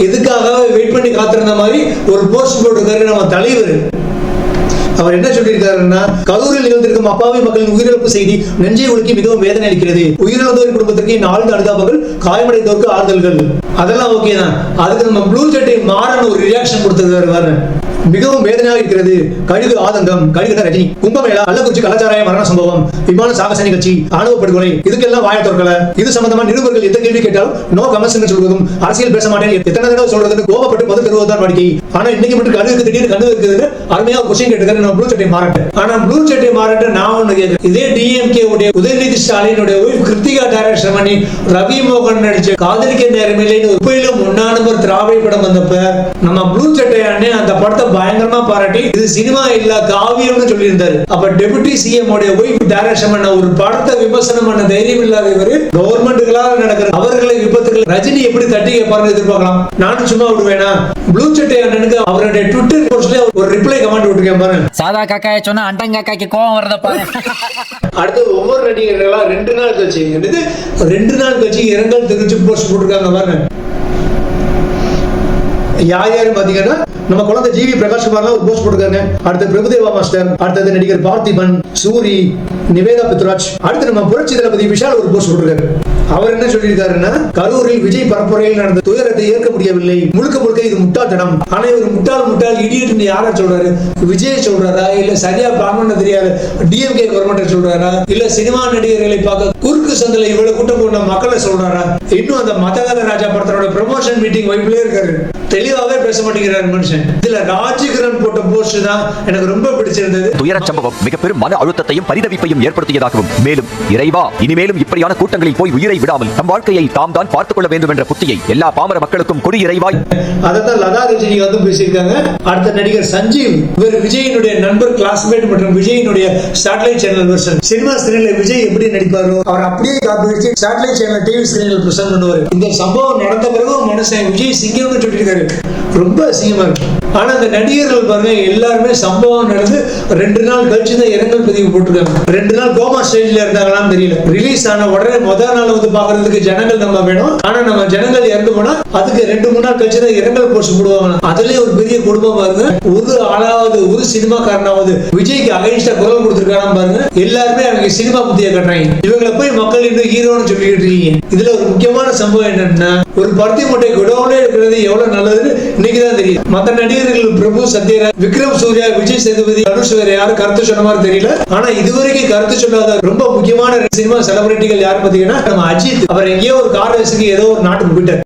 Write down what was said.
எதுக்காக வெயிட் பண்ணி காத்திருந்த மாதிரி ஒரு போஸ்ட் போட்டிருக்காரு நம்ம தலைவர். அவர் என்ன சொல்லியிருக்காருன்னா, கரூரில் நிகழ்ந்திருக்கும் அப்பாவி மக்களின் உயிரிழப்பு செய்தி நெஞ்சை உலுக்கி மிகவும் வேதனை அளிக்கிறது. உயிரிழந்தோரின் குடும்பத்திற்கு என் ஆழ்ந்த அனுதாபங்கள், காயமடைந்தோருக்கு ஆறுதல்கள். அதெல்லாம் ஓகே தான். அதுக்கு நம்ம ப்ளூ சட்டை மாறன் ஒரு ரியாக்ஷன் கொடுத்திருக்காரு. மிகவும் வேதனையாக இருக்கிறது. கழுகு ஆதங்கம், கழுகுன ரஜினி. கும்பமேளா, கள்ளக்குறிச்சி கலாச்சார மரண சம்பவம், விமான சாகச நிகழ்ச்சி, ஆணவ படுகொலை, இதுக்கெல்லாம் வாய திறக்கல. இது சம்பந்தமா நிருபர்கள் எந்த கேள்வி கேட்டாலும் நோ கமெண்ட்ஸ் சொல்வதும், அரசியல் பேச மாட்டேன் எத்தனை தடவை சொல்றதுன்னு கோபப்பட்டு மது தருவதுதான் வாடிக்கை. ஆனா இன்னைக்கு மட்டும் கழுகுக்கு திடீர்னு கண்ணு இருக்குதுன்னு அருமையா கொஸ்டின் கேட்டுக்காரு நம்ம ப்ளூ சட்டை மாறட்ட. ஆனா ப்ளூ சட்டை மாறட்ட நான் ஒண்ணு கேட்கிறேன். இதே டிஎம்கே உடைய உதயநிதி ஸ்டாலினுடைய ஒய்ஃப் கிருத்திகா டைரக்ஷன் பண்ணி ரவி மோகன் நடிச்ச காதலிக்க நேரமில்லைன்னு உப்பையிலும் முன்னா நம்பர் திராவிட படம் வந்தப்ப நம்ம ப்ளூ சட்டை அண்ணே அந்த படத்தை பயங்கரமா பாராட்டி இது சினிமா இல்ல காவியம்னு சொல்லியிருந்தாரு. அப்ப டெபுட்டி சிஎம் உடைய ஒய்ஃப் டைரக்ஷன் பண்ண ஒரு படத்தை விமர்சனம் பண்ண தைரியம் இல்லாத இவரு கவர்மெண்ட்டுகளால நடக்கிற அவர்களை விபத்துகள் ரஜினி எப்படி தட்டி கேட்பாருன்னு எதிர்பார்க்கலாம். நானும் சும்மா விடுவேனா? ப்ளூ சட்டை அண்ணனுக்கு அவருடைய ட்விட்டர் போஸ்ட்ல ஒரு ரிப்ளை கமெண்ட் விட்டுருக்கேன் பாருங்க. சாதா காக்காய சொன்னா அண்டன் காக்காய்க்கு கோவம் வரத பாருங்க. அடுத்து ஒவ்வொரு நடிகர்களா 2 நாள் கழிச்சு 2 நாள் கழிச்சு இரங்கல் தெரிவிச்சு போஸ்ட் போட்டிருக்காங்க பாருங்க. யாரு பாத்தீங்கன்னா நம்ம குழந்தை ஜிவி பிரகாஷ்குமார்லாம் ஒரு போஸ்ட் போட்டிருக்காங்க. அடுத்து பிரபுதேவா மாஸ்டர், அடுத்தது நடிகர் பார்த்திபன், சூரி, நிவேதா பித்ராஜ், அடுத்து நம்ம புரட்சி தளபதி விஷால் ஒரு போஸ்ட் போட்டிருக்காரு. அவர் என்ன சொல்லியிருக்காருன்னா, கரூரில் விஜய் பரப்புரையில் நடந்த துயரத்தை ஏற்க முடியவில்லை, முழுக்க முழுக்க இது முட்டாள்தனம். ஆனா இவர் முட்டாள் இடியட் யாரா சொல்றாரு? விஜய் சொல்றாரா, இல்ல சரியா பிளான் பண்ண தெரியாது டிஎம்கே கவர்மெண்ட் சொல்றாரா, இல்ல சினிமா நடிகர்களை பார்க்க குறுக்கு சந்தில இவ்வளவு கூட்டம் போன மக்களை சொல்றாரா? இன்னும் அந்த மதகத ராஜா படத்தோட ப்ரமோஷன் மீட்டிங் வைப்புலயே இருக்காரு. தெளிவாவே பேச மாட்டேங்கிறார் மனுஷன். இதுல ராஜகிரண் போட்ட போஸ்ட் தான் எனக்கு ரொம்ப பிடிச்சிருந்தது. துயர சம்பவம் மிக பெரும் மன அழுத்தத்தையும் பரிதவிப்பையும் ஏற்படுத்தியதாகவும், மேலும் இறைவா இனிமேலும் இப்படியான கூட்டங்களில் போய் உயிரை விடாமல் நம் வாழ்க்கையை தாம் தான் பார்த்துக் கொள்ள வேண்டும் என்ற புத்தியை எல்லா பாமர மக்களுக்கும் கொடி இறைவாய். அதான் லதா ரஜினி வந்து பேசியிருக்காங்க. அடுத்த நடிகர் சஞ்சீவ், இவர் விஜயினுடைய நண்பர், கிளாஸ்மேட் மற்றும் விஜயினுடைய சேட்டலைட் சேனல் வெர்ஷன். சினிமா ஸ்கிரீன்ல விஜய் எப்படி நடிப்பாரோ அவர் அப்படியே காப்பி வச்சு சேட்டலைட் சேனல் டிவி ஸ்கிரீன்ல பிரசன்ட் பண்ணுவார். இந்த சம்பவம் நடந்த பிறகு மனுஷன் விஜய் சிங்கம்னு சொல்லியிருக்காரு. ரொம்ப அசிங்கமா இருக்கு. ஆனா அந்த நடிகர்கள் பாருங்க எல்லாருமே சம்பவம் நடந்து 2 நாள் கழிச்சு தான் இரங்கல் பதிவு போட்டிருக்காங்க. 2 நாள் கோமா ஸ்டேஜ்ல இருந்தாங்களான்னு தெரியல. ரிலீஸ் ஆன உடனே முதல் நாள் வந்து பாக்குறதுக்கு ஜனங்கள் நம்ம வேணும். ஆனா நம்ம ஜனங்கள் இறந்து போனா அதுக்கு 2-3 நாள் கழிச்சு தான் இரங்கல் போஸ்ட் போடுவாங்க. அதுலயே ஒரு பெரிய குடும்பம் பாருங்க. ஒரு ஆளாவது ஒரு சினிமாக்காரனாவது விஜய்க்கு அகைன்ஸ்டா குரல் கொடுத்திருக்காங்க பாருங்க. எல்லாருமே அவங்க சினிமா புத்திய கட்டுறாங்க. இவங்களை போய் மக்கள் இன்னும் ஹீரோன்னு சொல்லிட்டு இருக்கீங்க. இதுல ஒரு முக்கியமான சம்பவம் என்னன்னா, ஒரு பருத்தி மூட்டை குடோன்ல இருக்கிறது எவ்வளவு நல்லதுன்னு இன்னைக்குதான் தெரியும். மற்ற நடிகர்கள் பிரபு, சத்யராஜ், விக்ரம், சூர்யா, விஜய் சேதுபதி, அனுஷ் வேற யாரும் கருத்து சொன்ன மாதிரி தெரியல. ஆனா இதுவரைக்கும் கருத்து சொல்லாத ரொம்ப முக்கியமான சினிமா செலிபிரிட்டிகள் யாரு பாத்தீங்கன்னா நம்ம அஜித். அவர் எங்கேயோ ஒரு கார் ரேஸுக்கு ஏதோ ஒரு நாட்டுக்கு போயிட்டார்.